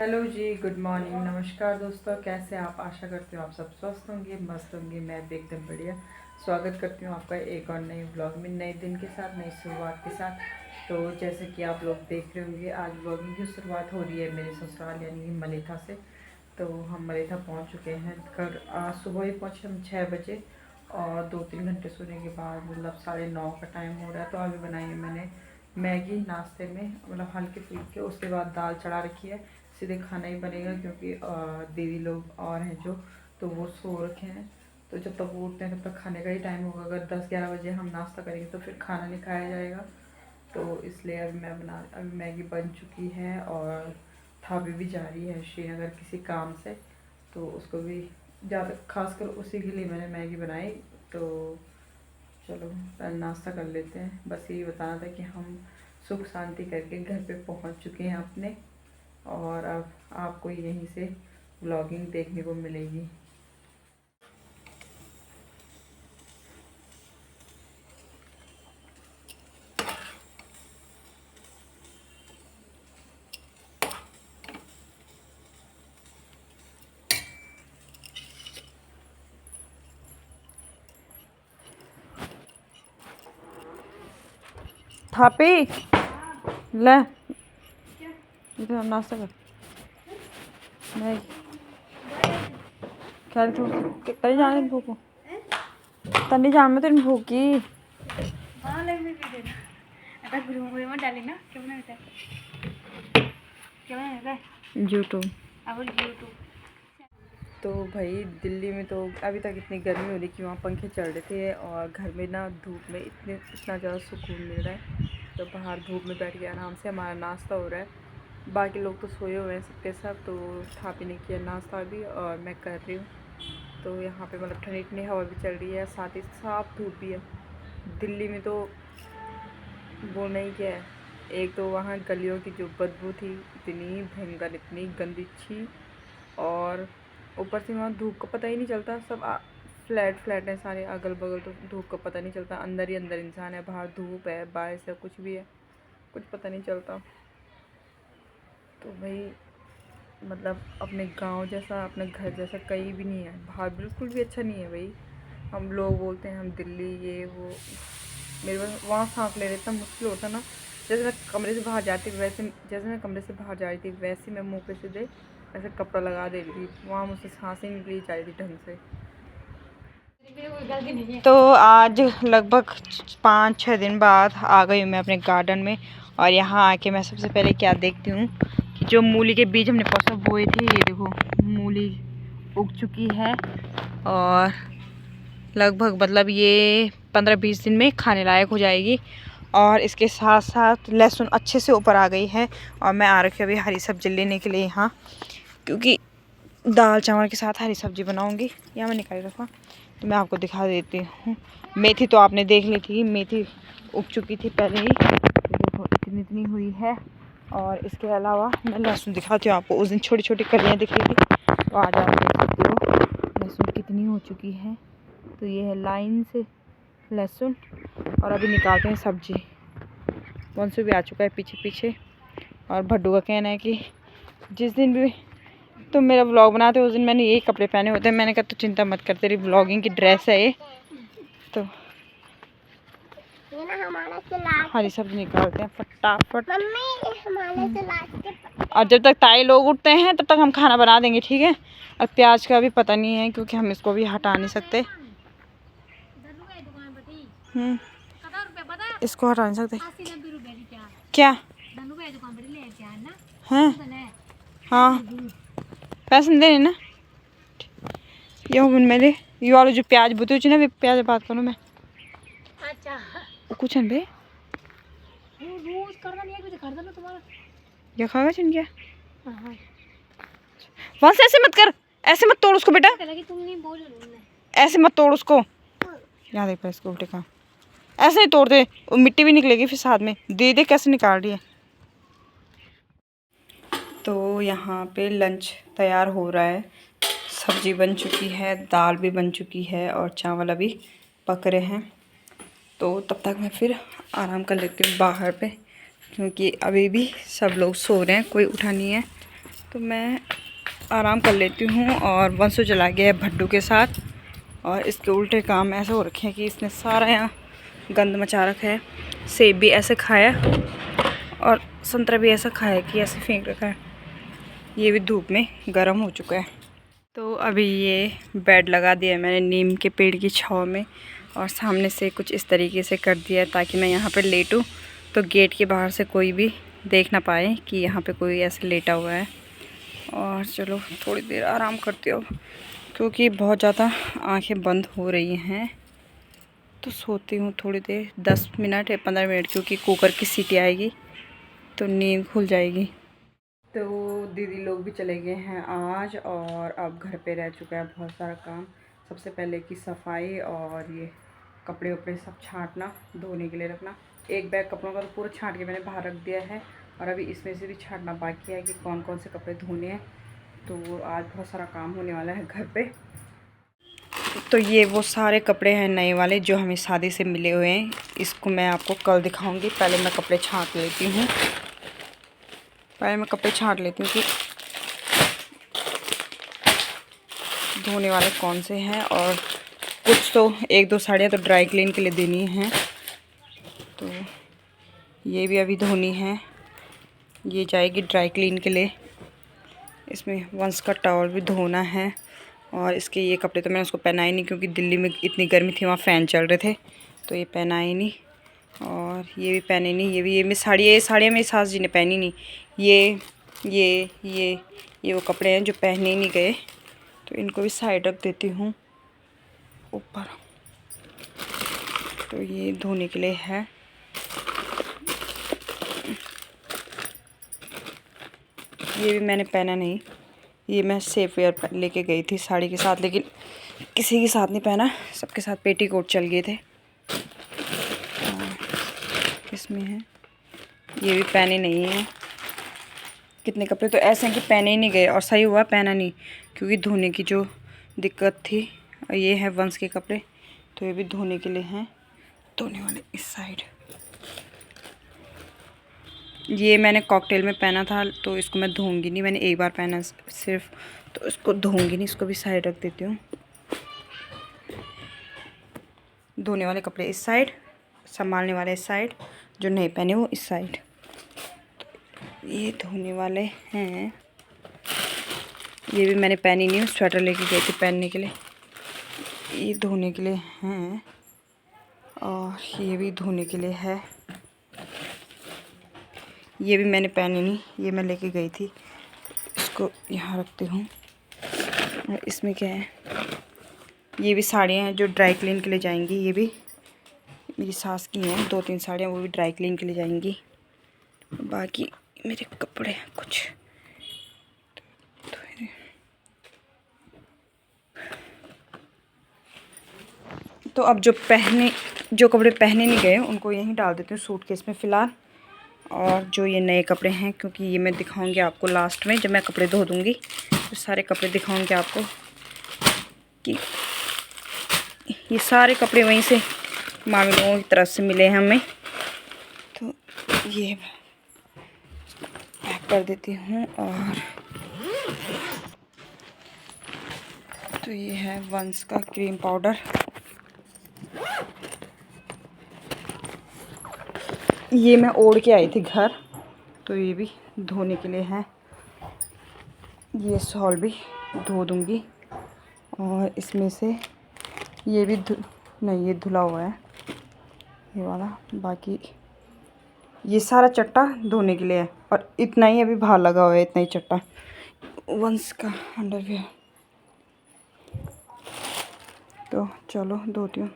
Hello जी, good morning, नमस्कार दोस्तों। कैसे आप? आशा करती हूँ आप सब स्वस्थ होंगे, मस्त होंगे। मैं भी एकदम बढ़िया। स्वागत करती हूँ आपका एक और नए ब्लॉग में, नए दिन के साथ, नई शुरुआत के साथ। तो जैसे कि आप लोग देख रहे होंगे, आज ब्लॉगिंग की शुरुआत हो रही है मेरे ससुराल यानी कि मलेथा से। तो हम मलेथा पहुँच चुके हैं। घर आज सुबह ही पहुँचे हम 6 बजे, और 2-3 घंटे सोने के बाद मतलब 9:30 का टाइम हो रहा है। तो अभी बनाई है मैंने मैगी नाश्ते में, मतलब हल्के फुल्के। उसके बाद दाल चढ़ा रखी है, सीधे खाना ही बनेगा क्योंकि दीदी लोग और हैं जो, तो वो सो रखे हैं। तो जब तक वो उठते हैं तब तक खाने का ही टाइम होगा। अगर 10-11 बजे हम नाश्ता करेंगे तो फिर खाना नहीं खाया जाएगा। तो इसलिए अभी मैगी बन चुकी है, और थाबी भी जा रही है श्रीनगर किसी काम से, तो उसको भी ज़्यादा खासकर उसी के लिए मैंने मैगी बनाई। तो चलो पहले नाश्ता कर लेते हैं। बस यही बताना था कि हम सुख शांति करके घर पे पहुंच चुके हैं अपने, और अब आपको यहीं से व्लॉगिंग देखने को मिलेगी। थापी ले इधर नाश्ता कर। नहीं क्या तनी जाने भूखो, तनी जान में तेरी भूखी। हाँ ले मैं भी देना। अगर ग्रुप में डाली ना क्यों नहीं होता? क्यों नहीं होता? यूट्यूब। अब यूट्यूब। तो भाई दिल्ली में तो अभी तक इतनी गर्मी हो रही कि वहाँ पंखे चल रहे थे, और घर में ना धूप में इतना ज़्यादा सुकून मिल रहा है। तो बाहर धूप में बैठ के आराम से हमारा नाश्ता हो रहा है। बाकी लोग तो सोए हुए हैं सबके सब, तो थापी ने किया नाश्ता भी, और मैं कर रही हूँ। तो यहाँ पे मतलब ठंडी ठंडी हवा भी चल रही है, साथ ही साफ धूप भी है। दिल्ली में तो वो नहीं क्या है, एक तो वहाँ गलियों की जो बदबू थी इतनी भयंकर, इतनी गंदी थी, और ऊपर से वहाँ धूप का पता ही नहीं चलता। सब फ्लैट फ्लैट है सारे अगल बगल, तो धूप का पता नहीं चलता। अंदर ही अंदर इंसान है, बाहर धूप है, बारिश है, कुछ भी है, कुछ पता नहीं चलता। तो भाई मतलब अपने गांव जैसा, अपने घर जैसा कहीं भी नहीं है। बाहर बिल्कुल भी अच्छा नहीं है भाई। हम लोग बोलते हैं हम दिल्ली ये वो, मेरे पास वहाँ सांस ले इतना मुश्किल होता ना। जैसे मैं कमरे से बाहर जाती वैसे, जैसे मैं कमरे से बाहर जा रही थी वैसे मैं मुँह पे सीधे ऐसे कपड़ा लगा दे रही थी। वहाँ मुझसे सांस ही निकली जा रही थी ढंग से। तो आज लगभग 5-6 दिन बाद आ गई हूँ मैं अपने गार्डन में, और यहाँ आके मैं सबसे पहले क्या देखती हूँ कि जो मूली के बीज हमने परसों बोए थे, ये देखो मूली उग चुकी है, और लगभग मतलब ये 15-20 दिन में खाने लायक हो जाएगी। और इसके साथ साथ लहसुन अच्छे से ऊपर आ गई है, और मैं आ रखी अभी हरी सब्जी लेने के लिए यहाँ, क्योंकि दाल चावल के साथ हरी सब्जी बनाऊंगी। यहाँ मैं निकाल रखा, तो मैं आपको दिखा देती हूँ। मेथी तो आपने देख ली थी, मेथी उग चुकी थी पहले ही, तो देखो इतनी इतनी हुई है। और इसके अलावा मैं लहसुन दिखाती हूँ आपको। उस दिन छोटी छोटी कलियाँ दिख रही थी, तो आज आप देख सकते हो लहसुन कितनी हो चुकी है। तो ये है लाइन से लहसुन, और अभी निकालते हैं सब्जी। वंशु भी आ चुका है पीछे पीछे, और भड्डू का कहना है कि जिस दिन भी तुम मेरा व्लॉग बनाते हो उस दिन मैंने यही कपड़े पहने होते हैं। मैंने कहा तो चिंता मत कर, तेरी व्लॉगिंग की ड्रेस है ये। तो हरी सब्जी निकालते हैं फटाफट, और जब तक ताई लोग उठते हैं तब तक हम खाना बना देंगे, ठीक है। और प्याज का भी पता नहीं है क्योंकि हम इसको भी हटा नहीं सकते। इसको हटा नहीं सकते क्या हैं? हाँ पैसे देने ना, ये मेरे ये वाले जो प्याज बुते ना, प्याज बात करूँ मैं। अच्छा कुछ है बे, रोज करना नहीं है कुछ कर देना तुम्हारा क्या खाएगा चिन क्या। वहां से ऐसे मत कर, ऐसे मत तोड़ उसको बेटा, तुम नहीं बोल ऐसे मत तोड़ उसको। यहाँ देख इसको बेटे का, ऐसे ही तोड़ दे, मिट्टी भी निकलेगी फिर साथ में। दे कैसे निकाल रही है। तो यहाँ पे लंच तैयार हो रहा है, सब्जी बन चुकी है, दाल भी बन चुकी है, और चावल अभी पक रहे हैं। तो तब तक मैं फिर आराम कर लेती हूँ बाहर पे, क्योंकि अभी भी सब लोग सो रहे हैं, कोई उठा नहीं है। तो मैं आराम कर लेती हूँ और वंशु चला गया है भड्डू के साथ। और इसके उल्टे काम ऐसे हो रखे हैं कि इसने सारा यहाँ गंद मचा रखा है। सेब भी ऐसे खाया और संतरा भी ऐसा खाया कि ऐसे फेंक रखा है। ये भी धूप में गर्म हो चुका है। तो अभी ये बेड लगा दिया है मैंने नीम के पेड़ की छाँव में, और सामने से कुछ इस तरीके से कर दिया है ताकि मैं यहाँ पर लेटूँ तो गेट के बाहर से कोई भी देख ना पाए कि यहाँ पे कोई ऐसे लेटा हुआ है। और चलो थोड़ी देर आराम करती हूँ क्योंकि बहुत ज़्यादा आंखें बंद हो रही हैं। तो सोती हूँ थोड़ी देर, 10 मिनट या 15 मिनट, क्योंकि कुकर की सीटी आएगी तो नींद खुल जाएगी। तो दीदी लोग भी चले गए हैं आज, और अब घर पे रह चुका है बहुत सारा काम। सबसे पहले की सफाई और ये कपड़े वपड़े सब छांटना, धोने के लिए रखना। एक बैग कपड़ों का तो पूरा छांट के मैंने बाहर रख दिया है, और अभी इसमें से भी छांटना बाकी है कि कौन कौन से कपड़े धोने हैं। तो आज बहुत सारा काम होने वाला है घर पे। तो ये वो सारे कपड़े हैं नए वाले जो हमें शादी से मिले हुए हैं। इसको मैं आपको कल दिखाऊंगी। पहले मैं कपड़े छांट लेती हूँ कि धोने वाले कौन से हैं। और कुछ तो 1-2 साड़ियाँ तो ड्राई क्लीन के लिए देनी हैं, तो ये भी अभी धोनी है। ये जाएगी ड्राई क्लीन के लिए। इसमें वंश का टॉवल भी धोना है। और इसके ये कपड़े तो मैंने उसको पहना ही नहीं क्योंकि दिल्ली में इतनी गर्मी थी, वहाँ फ़ैन चल रहे थे, तो ये पहना ही नहीं। और ये भी पहने नहीं। ये मेरी साड़ियाँ मेरी सास जी ने पहनी नहीं। ये वो कपड़े हैं जो पहने ही नहीं गए, तो इनको भी साइड रख देती हूँ ऊपर। तो ये धोने के लिए है। ये भी मैंने पहना नहीं, ये मैं सेफवेयर लेके गई थी साड़ी के साथ, लेकिन किसी के साथ नहीं पहना, सबके साथ पेटीकोट चल गए थे। इसमें है, ये भी पहने नहीं है। कितने कपड़े तो ऐसे हैं कि पहने ही नहीं गए, और सही हुआ पहना नहीं क्योंकि धोने की जो दिक्कत थी। और ये है वंश के कपड़े, तो ये भी धोने के लिए हैं, धोने वाले इस साइड। ये मैंने कॉकटेल में पहना था, तो इसको मैं धोऊंगी नहीं, मैंने एक बार पहना सिर्फ, तो इसको धोऊंगी नहीं, इसको भी साइड रख देती हूँ। धोने वाले कपड़े इस साइड, संभालने वाले इस साइड, जो नहीं पहने वो इस साइड। ये धोने वाले हैं। ये भी मैंने पहनी नहीं हूँ, स्वेटर लेके गई थी पहनने के लिए। ये धोने के लिए हैं, और ये भी धोने के लिए है। ये भी मैंने पहनी नहीं, ये मैं लेके गई थी। इसको यहाँ रखती हूँ। और इसमें क्या है, ये भी साड़ियाँ हैं जो ड्राई क्लीन के लिए जाएंगी। ये भी मेरी सास की हैं 2-3 साड़ियाँ, वो भी ड्राई क्लीन के लिए जाएंगी। बाकी मेरे कपड़े कुछ तो अब जो कपड़े पहने नहीं गए उनको यहीं डाल देती हूँ सूटकेस में फ़िलहाल। और जो ये नए कपड़े हैं, क्योंकि ये मैं दिखाऊंगी आपको लास्ट में, जब मैं कपड़े धो दूँगी तो सारे कपड़े दिखाऊंगी आपको कि ये सारे कपड़े वहीं से मामी लोगों की तरफ से मिले हैं हमें। तो ये पैक कर देती हूँ। और तो ये है वंश का क्रीम पाउडर। ये मैं ओढ़ के आई थी घर, तो ये भी धोने के लिए है। ये शॉल भी धो दूँगी। और इसमें से ये भी नहीं, ये धुला हुआ है ये वाला। बाकी ये सारा चट्टा धोने के लिए है, और इतना ही अभी बाहर लगा हुआ है, इतना ही चट्टा वंश का अंडरवियर। तो चलो धोती हूँ।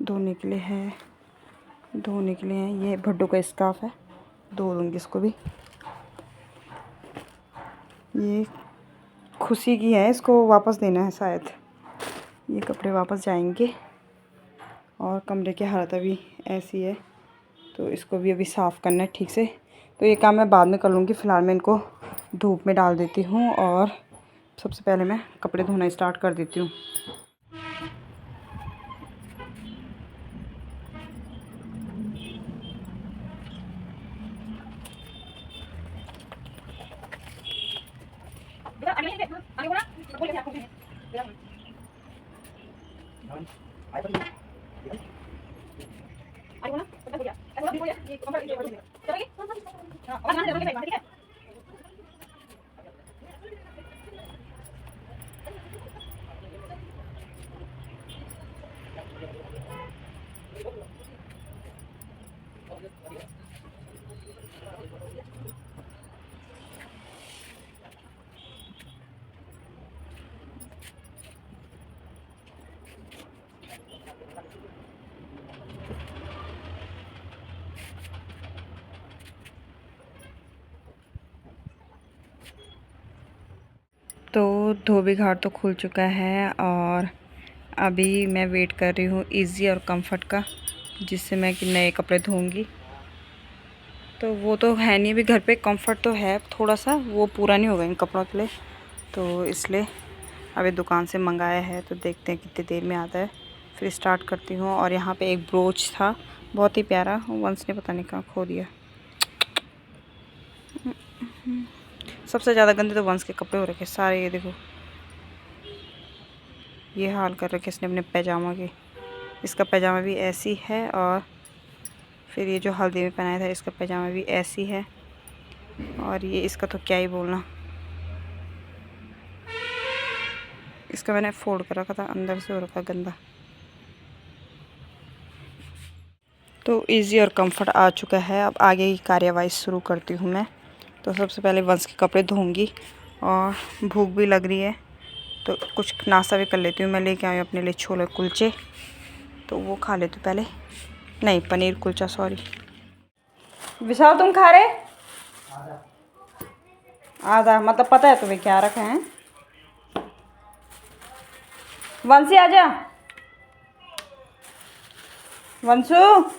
धोने के लिए है, ये भड्डू का स्कार्फ है, धो दूँगी इसको भी। ये खुशी की है, इसको वापस देना है शायद। ये कपड़े वापस जाएंगे। और कमरे की हालत अभी ऐसी है, तो इसको भी अभी साफ़ करना है ठीक से। तो ये काम मैं बाद में कर लूँगी, फ़िलहाल मैं इनको धूप में डाल देती हूँ। और सबसे पहले मैं कपड़े धोना स्टार्ट कर देती हूँ। तो धोबी घाट तो खुल चुका है और अभी मैं वेट कर रही हूँ इजी और कंफर्ट का, जिससे मैं कि नए कपड़े धोऊंगी। तो वो तो है नहीं अभी घर पे, कंफर्ट तो है थोड़ा सा, वो पूरा नहीं होगा इन कपड़ों के लिए, तो इसलिए अभी दुकान से मंगाया है। तो देखते हैं कितनी देर में आता है, फिर स्टार्ट करती हूँ। और यहाँ पे एक ब्रोच था बहुत ही प्यारा, वंश ने पता नहीं कहाँ खो दिया। सबसे ज़्यादा गंदे तो वंश के कपड़े हो रखे सारे, ये देखो ये हाल कर रखे इसने अपने पैजामा के। इसका पैजामा भी ऐसी है, और फिर ये जो हल्दी में पहनाया था इसका पैजामा भी ऐसी है, और ये इसका तो क्या ही बोलना। इसका मैंने फोल्ड कर रखा था, अंदर से हो रखा गंदा। तो इजी और कंफर्ट आ चुका है, अब आगे की कार्यवाही शुरू करती हूँ मैं। तो सबसे पहले वंश के कपड़े धोऊंगी, और भूख भी लग रही है तो कुछ नाश्ता भी कर लेती हूँ। मैं लेके आई हूँ अपने लिए छोले कुलचे, तो वो खा लेती हूँ पहले। नहीं, पनीर कुलचा, सॉरी। विशाल तुम खा रहे? आधा मतलब पता है तुम्हें क्या रखा है? वंशी आजा, वंशु।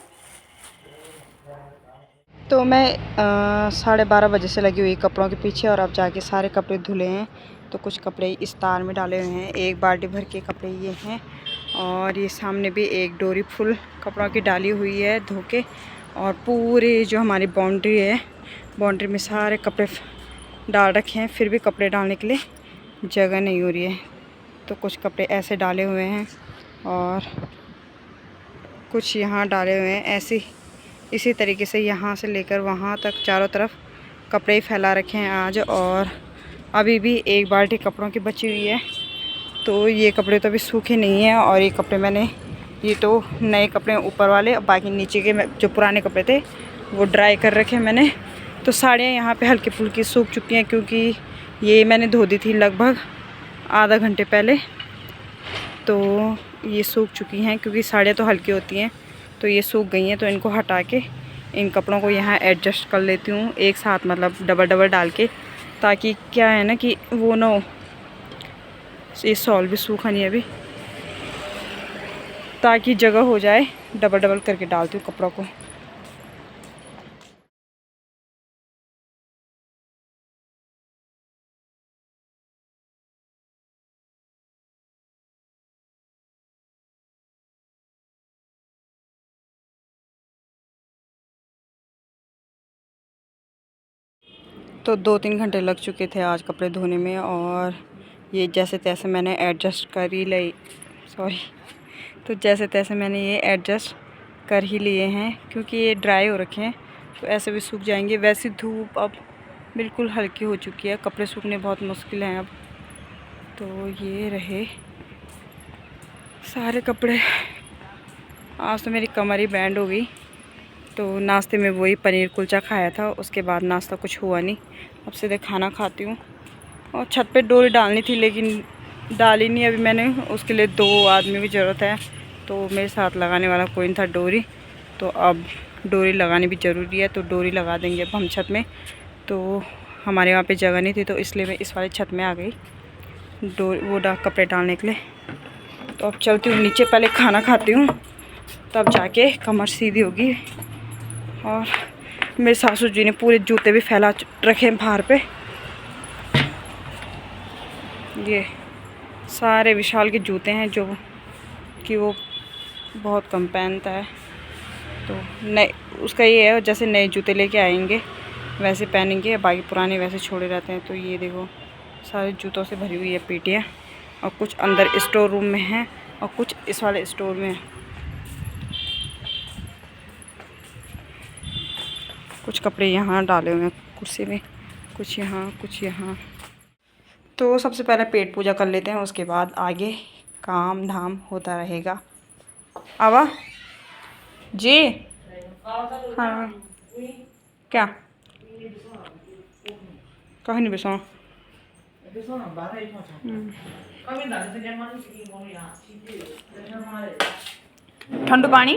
तो मैं 12:30 बजे से लगी हुई कपड़ों के पीछे, और अब जाके सारे कपड़े धुले हैं। तो कुछ कपड़े इस तार में डाले हुए हैं, एक बाल्टी भर के कपड़े ये हैं, और ये सामने भी एक डोरी फुल कपड़ों की डाली हुई है धो के। और पूरे जो हमारी बाउंड्री है, बाउंड्री में सारे कपड़े डाल रखे हैं, फिर भी कपड़े डालने के लिए जगह नहीं हो रही है। तो कुछ कपड़े ऐसे डाले हुए हैं, और कुछ यहाँ डाले हुए हैं ऐसे। इसी तरीके से यहाँ से लेकर वहाँ तक चारों तरफ कपड़े ही फैला रखे हैं आज। और अभी भी एक बाल्टी कपड़ों की बची हुई है, तो ये कपड़े तो अभी सूखे नहीं हैं। और ये कपड़े मैंने, ये तो नए कपड़े ऊपर वाले, बाकी नीचे के जो पुराने कपड़े थे वो ड्राई कर रखे हैं मैंने। तो साड़ियाँ यहाँ पे हल्की फुल्की सूख चुकी हैं, क्योंकि ये मैंने धो दी थी लगभग आधा घंटे पहले। तो ये सूख चुकी हैं, क्योंकि साड़ियाँ तो हल्की होती हैं, तो ये सूख गई हैं। तो इनको हटा के इन कपड़ों को यहाँ एडजस्ट कर लेती हूँ एक साथ, मतलब डबल डबल डाल के, ताकि क्या है ना कि वो ना हो। ये शॉल भी सूखा नहीं है अभी, ताकि जगह हो जाए, डबल डबल करके डालती हूँ कपड़ों को। तो 2-3 घंटे लग चुके थे आज कपड़े धोने में, और ये जैसे तैसे मैंने एडजस्ट कर ही ली, सॉरी। तो जैसे तैसे मैंने ये एडजस्ट कर ही लिए हैं, क्योंकि ये ड्राई हो रखे हैं, तो ऐसे भी सूख जाएंगे। वैसे धूप अब बिल्कुल हल्की हो चुकी है, कपड़े सूखने बहुत मुश्किल हैं अब। तो ये रहे सारे कपड़े। आज तो मेरी कमर ही बैंड हो गई। तो नाश्ते में वही पनीर कुलचा खाया था, उसके बाद नाश्ता कुछ हुआ नहीं। अब सीधे खाना खाती हूँ। और छत पे डोरी डालनी थी, लेकिन डाली नहीं अभी मैंने, उसके लिए 2 आदमी की ज़रूरत है। तो मेरे साथ लगाने वाला कोई नहीं था डोरी, तो अब डोरी लगानी भी ज़रूरी है। तो डोरी लगा देंगे अब हम छत में। तो हमारे वहाँ पे जगह नहीं थी, तो इसलिए मैं इस वाले छत में आ गई कपड़े डालने के लिए। तो अब चलती हूँ नीचे, पहले खाना खाती हूँ, तब जाके कमर सीधी होगी। और मेरे सासू जी ने पूरे जूते भी फैला रखे हैं बाहर पे। ये सारे विशाल के जूते हैं, जो कि वो बहुत कम पहनता है। तो नए उसका ये है, जैसे नए जूते लेके आएंगे वैसे पहनेंगे, बाकी पुराने वैसे छोड़े रहते हैं। तो ये देखो सारे जूतों से भरी हुई है पेटियाँ, और कुछ अंदर स्टोर रूम में हैं और कुछ इस वाले स्टोर में हैं। कुछ कपड़े यहाँ डाले हुए हैं कुर्सी में, कुछ यहाँ कुछ यहाँ। तो सबसे पहले पेट पूजा कर लेते हैं, उसके बाद आगे काम धाम होता रहेगा। आवा जी। हाँ क्या कहीं नहीं बेसो। ठंडू पानी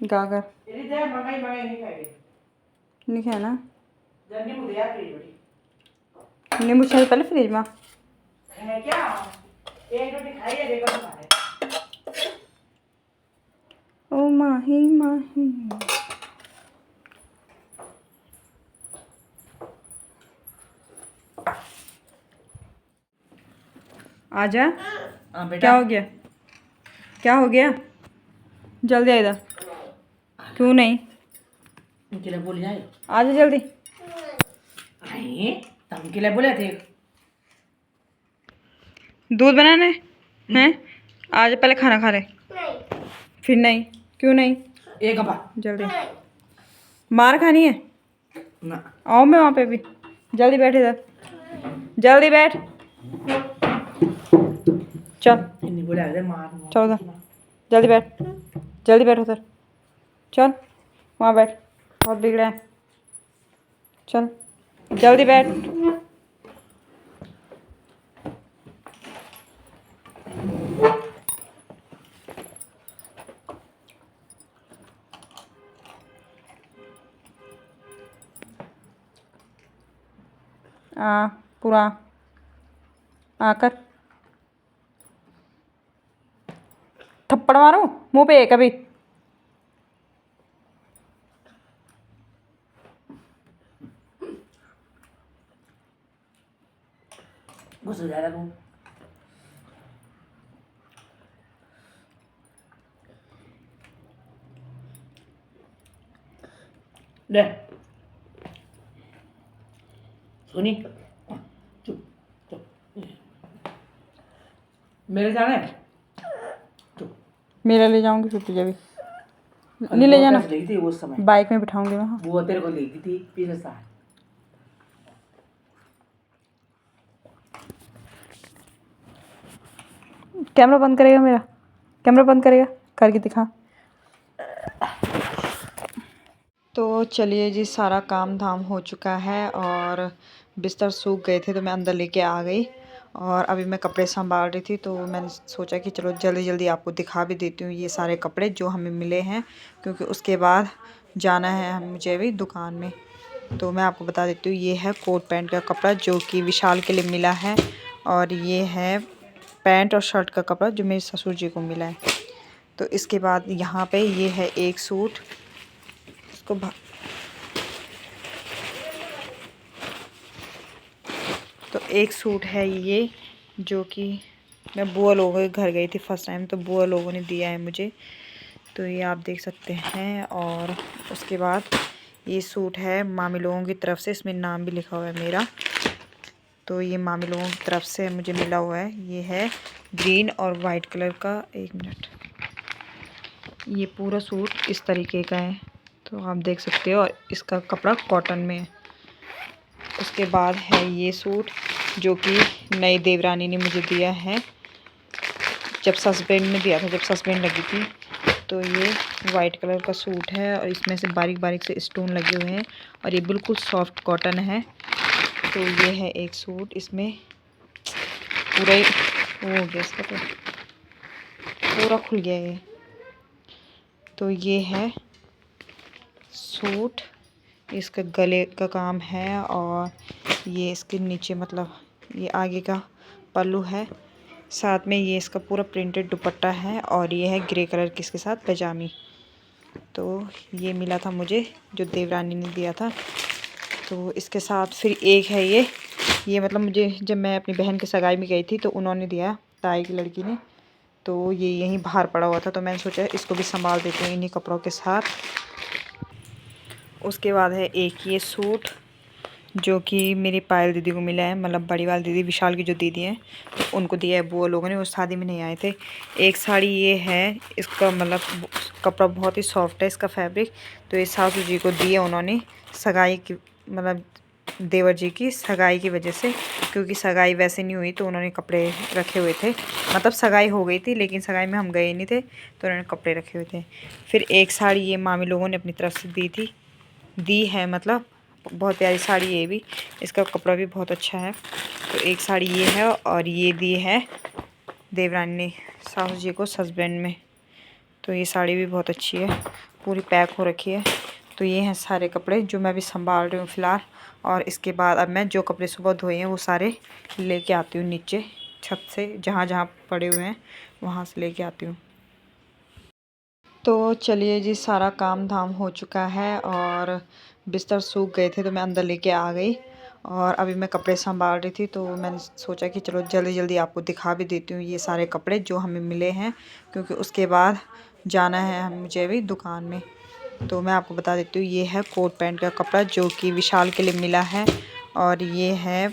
गागर नहीं खाना। नींबू चाहिए पहले फ्रिज में। ओ माही माही आजा। क्या हो गया, क्या हो गया? जल्दी आ इधर। क्यों नहीं? बोल जाए आजा जल्दी। तम के लिए बोले थे दूध बनाने हैं? आज पहले खाना खा ले। फिर नहीं? क्यों नहीं? एक बार जल्दी। मार खानी है ना। आओ मैं वहाँ पे भी। जल्दी बैठ इधर, जल्दी बैठ। चल नहीं बोले मार चल उधर, जल्दी बैठ, जल्दी बैठ उधर। चल वहाँ बैठ, बहुत बिगड़ा है। चल जल्दी बैठ। पूरा आकर थप्पड़ मारो मुंह पे कभी। घुस जाएगा तू। ले सुनी चुप चुप मेरे जाना है। चुप मेरा ले जाऊंगी फिर तुझे भी नहीं ले जाना। लेगी थी उस समय बाइक में बिठाऊंगी वहाँ। वो तेरे को लेगी थी पीछे से। कैमरा बंद करेगा मेरा? कैमरा बंद करेगा? करके दिखा। तो चलिए जी, सारा काम धाम हो चुका है और बिस्तर सूख गए थे तो मैं अंदर लेके आ गई, और अभी मैं कपड़े संभाल रही थी तो मैंने सोचा कि चलो जल्दी जल्दी आपको दिखा भी देती हूँ ये सारे कपड़े जो हमें मिले हैं, क्योंकि उसके बाद जाना है मुझे अभी दुकान में। तो मैं आपको बता देती हूँ, ये है कोट पैंट का कपड़ा जो कि विशाल के लिए मिला है, और ये है पैंट और शर्ट का कपड़ा जो मेरे ससुर जी को मिला है। तो इसके बाद यहाँ पे ये है एक सूट, इसको तो एक सूट है ये जो कि मैं बुआ लोगों के घर गई थी फर्स्ट टाइम, तो बुआ लोगों ने दिया है मुझे, तो ये आप देख सकते हैं। और उसके बाद ये सूट है मामी लोगों की तरफ से, इसमें नाम भी लिखा हुआ है मेरा, तो ये मामी लोगों की तरफ से मुझे मिला हुआ है। ये है ग्रीन और वाइट कलर का। एक मिनट, ये पूरा सूट इस तरीके का है, तो आप देख सकते हो, और इसका कपड़ा कॉटन में है। उसके बाद है ये सूट जो कि नई देवरानी ने मुझे दिया है, जब सस्पेंड ने दिया था, जब सस्पेंड लगी थी। तो ये वाइट कलर का सूट है और इसमें से बारीक बारीक से स्टोन लगे हुए हैं, और ये बिल्कुल सॉफ्ट कॉटन है। तो ये है एक सूट, इसमें पूरा ही वो हो गया, इसका तो पूरा खुल गया ये। तो ये है सूट, इसका गले का काम है, और ये इसके नीचे मतलब ये आगे का पल्लू है, साथ में ये इसका पूरा प्रिंटेड दुपट्टा है, और ये है ग्रे कलर की इसके साथ पैजामी। तो ये मिला था मुझे जो देवरानी ने दिया था। तो इसके साथ फिर एक है ये मतलब मुझे जब मैं अपनी बहन की सगाई में गई थी तो उन्होंने दिया, ताई की लड़की ने, तो ये यहीं बाहर पड़ा हुआ था, तो मैंने सोचा इसको भी संभाल देती हूँ इन्हीं कपड़ों के साथ। उसके बाद है एक ये सूट जो कि मेरी पायल दीदी को मिला है, मतलब बड़ी वाली दीदी, विशाल की जो दीदी हैं उनको दिया है। वो लोगों ने, वो शादी में नहीं आए थे। एक साड़ी ये है, इसका मतलब कपड़ा बहुत ही सॉफ्ट है, इसका फैब्रिक। तो ये सासू जी को दिए उन्होंने सगाई की, मतलब देवर जी की सगाई की वजह से, क्योंकि सगाई वैसे नहीं हुई तो उन्होंने कपड़े रखे हुए थे। मतलब सगाई हो गई थी लेकिन सगाई में हम गए नहीं थे तो उन्होंने कपड़े रखे हुए थे। फिर एक साड़ी ये मामी लोगों ने अपनी तरफ से दी है, मतलब बहुत प्यारी साड़ी ये भी, इसका कपड़ा भी बहुत अच्छा है। तो एक साड़ी ये है और ये दी है देवरानी ने सासू जी को हस्बैंड में। तो ये साड़ी भी बहुत अच्छी है, पूरी पैक हो रखी है। तो ये हैं सारे कपड़े जो मैं अभी संभाल रही हूँ फ़िलहाल। और इसके बाद अब मैं जो कपड़े सुबह धोए हैं वो सारे लेके आती हूँ नीचे छत से, जहाँ जहाँ पड़े हुए हैं वहाँ से लेके आती हूँ। तो चलिए जी, सारा काम धाम हो चुका है और बिस्तर सूख गए थे तो मैं अंदर लेके आ गई। और अभी मैं कपड़े संभाल रही थी तो मैंने सोचा कि चलो जल्दी जल्दी आपको दिखा भी देती हूँ ये सारे कपड़े जो हमें मिले हैं, क्योंकि उसके बाद जाना है मुझे अभी दुकान में। तो मैं आपको बता देती हूँ, ये है कोट पैंट का कपड़ा जो कि विशाल के लिए मिला है, और ये है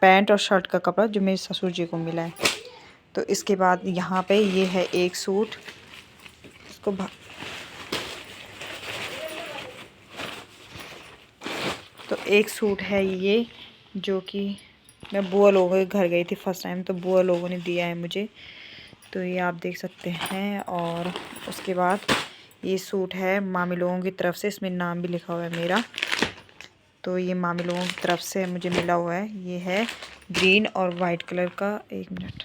पैंट और शर्ट का कपड़ा जो मेरे ससुर जी को मिला है। तो इसके बाद यहाँ पे ये है एक सूट, इसको तो एक सूट है ये जो कि मैं बुआ लोगों के घर गई थी फर्स्ट टाइम, तो बुआ लोगों ने दिया है मुझे। तो ये आप देख सकते हैं। और उसके बाद ये सूट है मामी लोगों की तरफ से, इसमें नाम भी लिखा हुआ है मेरा। तो ये मामी लोगों की तरफ से मुझे मिला हुआ है। ये है ग्रीन और वाइट कलर का। एक मिनट,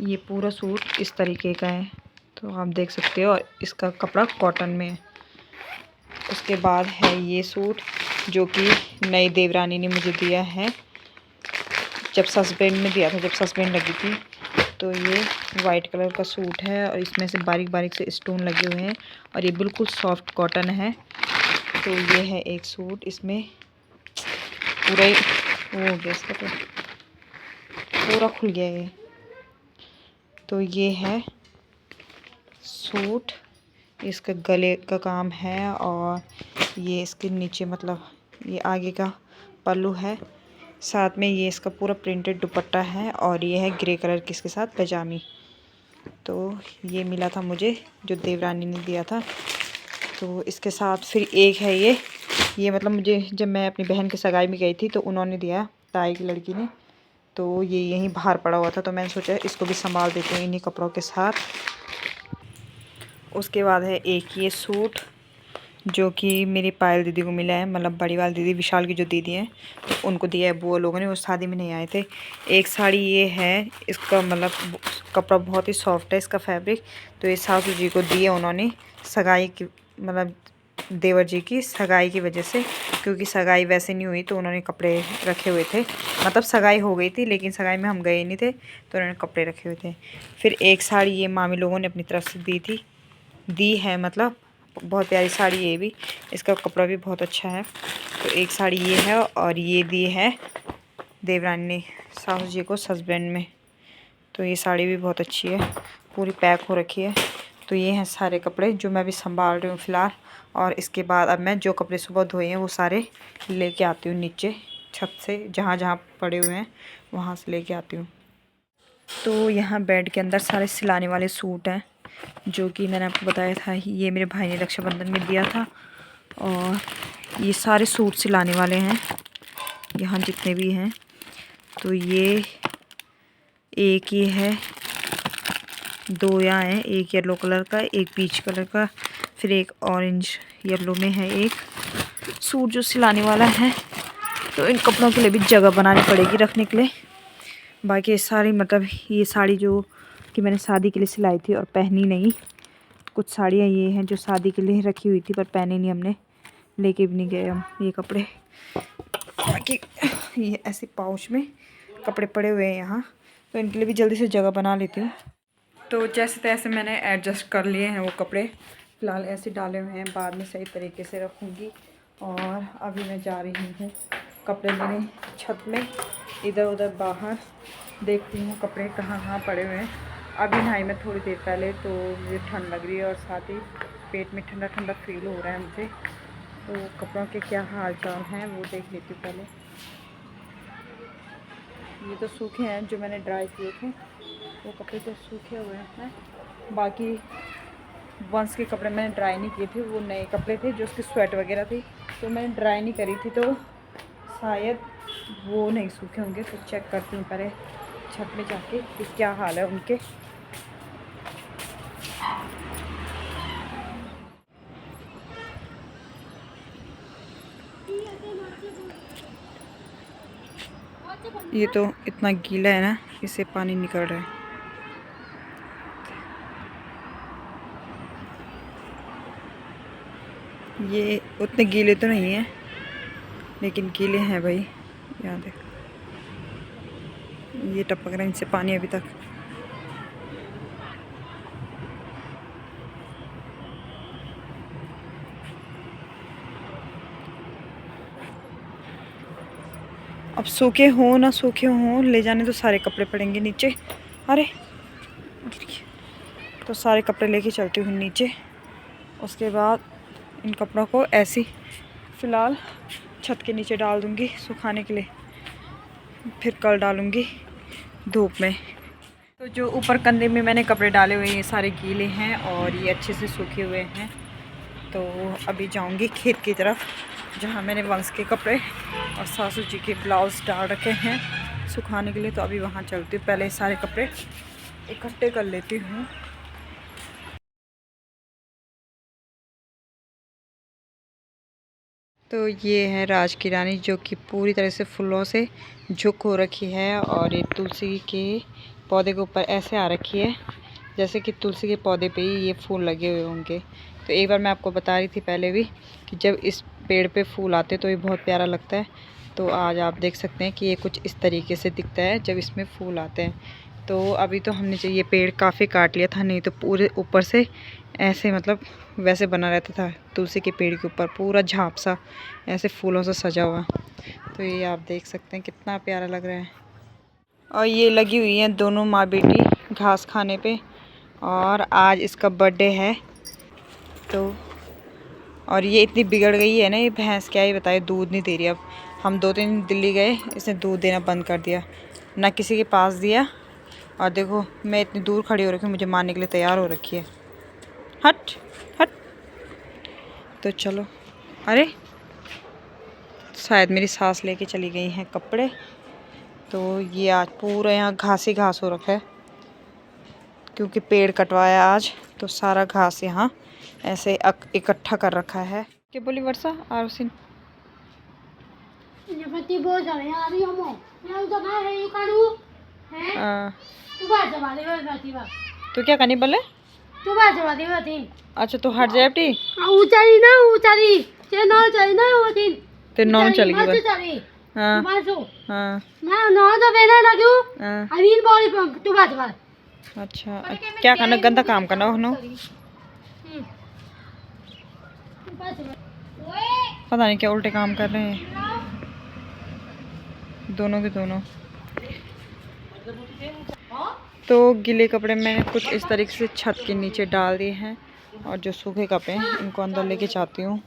ये पूरा सूट इस तरीके का है, तो आप देख सकते हो। और इसका कपड़ा कॉटन में है। उसके बाद है ये सूट जो कि नई देवरानी ने मुझे दिया है, जब सस्पेंड में दिया था, जब सस्पेंड लगी थी। तो ये वाइट कलर का सूट है और इसमें से बारीक बारीक से स्टोन लगे हुए हैं और ये बिल्कुल सॉफ्ट कॉटन है। तो ये है एक सूट, इसमें पूरा ही वो हो गया, इसका तो पूरा खुल गया ये। तो ये है सूट, इसका गले का काम है और ये इसके नीचे, मतलब ये आगे का पल्लू है, साथ में ये इसका पूरा प्रिंटेड दुपट्टा है और ये है ग्रे कलर की इसके साथ पैजामी। तो ये मिला था मुझे जो देवरानी ने दिया था। तो इसके साथ फिर एक है ये मतलब मुझे जब मैं अपनी बहन की सगाई में गई थी तो उन्होंने दिया, ताई की लड़की ने। तो ये यहीं बाहर पड़ा हुआ था तो मैंने सोचा इसको भी संभाल देती हूँ इन्हीं कपड़ों के साथ। उसके बाद है एक ये सूट जो कि मेरी पायल दीदी को मिला है, मतलब बड़ी वाली दीदी, विशाल की जो दीदी हैं उनको दिया है। वो लोगों ने, वो शादी में नहीं आए थे। एक साड़ी ये है, इसका मतलब कपड़ा बहुत ही सॉफ्ट है, इसका फैब्रिक। तो ये सासू जी को दिए उन्होंने सगाई की, मतलब देवर जी की सगाई की वजह से, क्योंकि सगाई वैसे नहीं हुई तो उन्होंने कपड़े रखे हुए थे। मतलब सगाई हो गई थी लेकिन सगाई में हम गए नहीं थे तो उन्होंने कपड़े रखे हुए थे। फिर एक साड़ी ये मामी लोगों ने अपनी तरफ से दी है, मतलब बहुत प्यारी साड़ी ये भी, इसका कपड़ा भी बहुत अच्छा है। तो एक साड़ी ये है और ये दी है देवरानी ने सासू जी को हस्बैंड में। तो ये साड़ी भी बहुत अच्छी है, पूरी पैक हो रखी है। तो ये हैं सारे कपड़े जो मैं अभी संभाल रही हूँ फ़िलहाल। और इसके बाद अब मैं जो कपड़े सुबह धोए हैं वो सारे लेके आती हूँ नीचे छत से, जहाँ जहाँ पड़े हुए हैं वहाँ से लेके आती हूँ। तो यहाँ बेड के अंदर सारे सिलाने वाले सूट हैं जो कि मैंने आपको बताया था, ये मेरे भाई ने रक्षाबंधन में दिया था। और ये सारे सूट सिलाने वाले हैं यहाँ जितने भी हैं। तो ये एक ये है, दो यहाँ हैं, एक येलो कलर का, एक पीच कलर का, फिर एक ऑरेंज येलो में है एक सूट जो सिलाने वाला है। तो इन कपड़ों के लिए भी जगह बनानी पड़ेगी रखने के लिए। बाकी सारी, मतलब ये साड़ी जो कि मैंने शादी के लिए सिलाई थी और पहनी नहीं, कुछ साड़ियाँ ये हैं जो शादी के लिए रखी हुई थी पर पहने नहीं हमने, लेके भी नहीं गए हम ये कपड़े। बाकी ये ऐसे पाउच में कपड़े पड़े हुए हैं यहाँ, तो इनके लिए भी जल्दी से जगह बना लेती हूँ। तो जैसे तैसे मैंने एडजस्ट कर लिए हैं वो कपड़े, फ़िलहाल ऐसे डाले हुए हैं, बाद में सही तरीके से रखूँगी। और अभी मैं जा रही हूँ कपड़े लेने छत में, इधर उधर बाहर देखती हूँ कपड़े कहाँ कहाँ पड़े हुए हैं। अभी नहाई मैं थोड़ी देर पहले, तो मुझे ठंड लग रही है और साथ ही पेट में ठंडा ठंडा फील हो रहा है मुझे। तो कपड़ों के क्या हाल चाल हैं वो देख लेती हूँ पहले। ये तो सूखे हैं, जो मैंने ड्राई किए थे वो कपड़े तो सूखे हुए हैं। बाकी वंस के कपड़े मैंने ड्राई नहीं किए थे, वो नए कपड़े थे जो उसकी स्वेट वगैरह थी, तो मैंने ड्राई नहीं करी थी, तो शायद वो नहीं सूखे होंगे। तो चेक करती हूँ पहले छत में जाके कि क्या हाल है उनके। ये तो इतना गीला है ना, इससे पानी निकल रहा है। ये उतने गीले तो नहीं है, लेकिन गीले हैं भाई। यहाँ देख, ये टपक रहा है इनसे पानी अभी तक। अब सूखे हो ना सूखे हो, ले जाने तो सारे कपड़े पड़ेंगे नीचे। अरे तो सारे कपड़े लेके चलती हूँ नीचे। उसके बाद इन कपड़ों को ऐसे फ़िलहाल छत के नीचे डाल दूँगी सुखाने के लिए, फिर कल डालूँगी धूप में। तो जो ऊपर कंधे में मैंने कपड़े डाले हुए ये सारे गीले हैं और ये अच्छे से सूखे हुए हैं। तो अभी जाऊँगी खेत की तरफ, जहाँ मैंने वंश के कपड़े और सासू जी के ब्लाउज़ डाल रखे हैं सुखाने के लिए। तो अभी वहाँ चलती हूँ, पहले सारे कपड़े इकट्ठे कर लेती हूँ। तो ये है राज की रानी, जो कि पूरी तरह से फूलों से झुक हो रखी है और ये तुलसी के पौधे के ऊपर ऐसे आ रखी है जैसे कि तुलसी के पौधे पे ही ये फूल लगे हुए होंगे। तो एक बार मैं आपको बता रही थी पहले भी कि जब इस पेड़ पे फूल आते तो ये बहुत प्यारा लगता है। तो आज आप देख सकते हैं कि ये कुछ इस तरीके से दिखता है जब इसमें फूल आते हैं। तो अभी तो हमने ये पेड़ काफ़ी काट लिया था, नहीं तो पूरे ऊपर से ऐसे मतलब वैसे बना रहता था तुलसी के पेड़ के ऊपर, पूरा झाँप सा ऐसे फूलों से सजा हुआ। तो ये आप देख सकते हैं कितना प्यारा लग रहा है। और ये लगी हुई हैं दोनों माँ बेटी घास खाने पे, और आज इसका बर्थडे है। तो और ये इतनी बिगड़ गई है ना ये भैंस, क्या ही बताए, दूध नहीं दे रही। अब हम 2 दिन दिल्ली गए, इसने दूध देना बंद कर दिया, ना किसी के पास दिया। और देखो मैं इतनी दूर खड़ी हो रखी हूँ, मुझे मारने के लिए तैयार हो रखी है। हट हट। तो चलो, अरे शायद मेरी सास लेके चली गई हैं कपड़े। तो ये आज पूरा यहाँ घास ही घास हो रखा है, क्योंकि पेड़ कटवाया आज, तो सारा घास यहाँ ऐसे इकट्ठा कर रखा है। क्या बोली वर्षा आरुषिन? तो क्या करनी बोले? अच्छा तो हट जाए बेटी, तो नॉन चल गई। हाँ हाँ अच्छा, क्या करना, गंदा काम करना हो। पता नहीं क्या उल्टे काम कर रहे हैं दोनों के दोनों। तो गीले कपड़े मैंने कुछ इस तरीके से छत के नीचे डाल दिए हैं, और जो सूखे कपड़े हैं इनको अंदर लेके जाती हूँ।